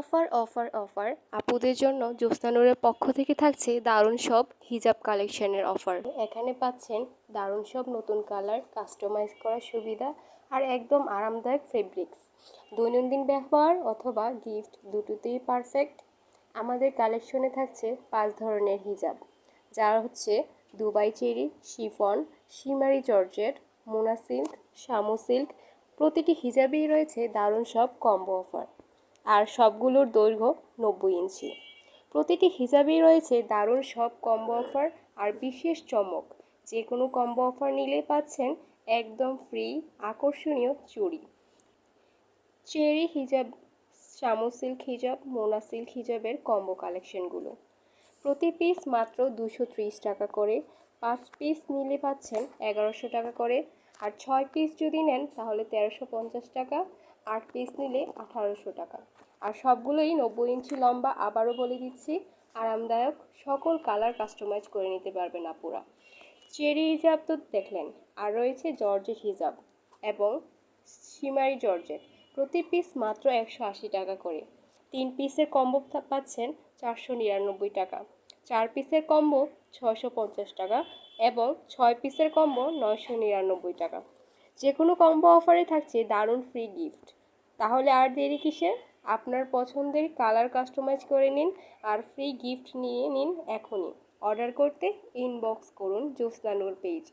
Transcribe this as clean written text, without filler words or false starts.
Offer offer offer আপুদের জন্য জ্যোৎস্না নূরের পক্ষ থেকে থাকছে দারুণ সব হিজাব কালেকশনের অফার। এখানে পাচ্ছেন দারুণ সব নতুন কালার, কাস্টমাইজ করার সুবিধা আর একদম আরামদায়ক ফেব্রিক্স। দৈনন্দিন ব্যবহার অথবা গিফট দুটোতেই পারফেক্ট। আমাদের কালেকশনে থাকছে 5 ধরনের হিজাব, যারা হচ্ছে Dubai cherry, chiffon, shimmery georgette, Mona silk, শামু সিল্ক। প্রতিটি হিজাবেই রয়েছে দারুণ সব কম্বো অফার, আর সবগুলোর দৈর্ঘ্য 90 ইঞ্চি। প্রতিটি হিজাবেই রয়েছে দারুণ সব কম্বো অফার আর বিশেষ চমক। যে কোনো কম্বো অফার নিলেই পাচ্ছেন একদম ফ্রি আকর্ষণীয় চুড়ি, চেরি হিজাব, শামু সিল্ক হিজাব, মোনা সিল্ক হিজাবের কম্বো কালেকশনগুলো। প্রতি পিস মাত্র 230 টাকা করে। 5 পিস নিলে পাচ্ছেন 1100 টাকা করে, আর 6 পিস যদি নেন তাহলে 1350 টাকা, 8 পিস নিলে 1800 টাকা। আর সবগুলোই 90 ইঞ্চি লম্বা। আবারও বলে দিচ্ছি, আরামদায়ক, সকল কালার কাস্টমাইজ করে নিতে পারবেন আপুরা। চেরি হিজাব তো দেখলেন, আর রয়েছে জর্জেট হিজাব এবং শিমারি জর্জেট। প্রতি পিস মাত্র 180 টাকা করে। 3 পিসের কম্বো পাচ্ছেন 499 টাকা, 4 পিসের কম্বো 650 টাকা এবং 6 পিসের কম্বো 999 টাকা। যে কোনো কম্বো অফারে থাকছে দারুণ ফ্রি গিফট। তাহলে আর দেরি কিসের? আপনার পছন্দের কালার কাস্টমাইজ করে নিন আর ফ্রি গিফট নিয়ে নিন এখনই। অর্ডার করতে ইনবক্স করুন জ্যোৎস্না নূর পেজ।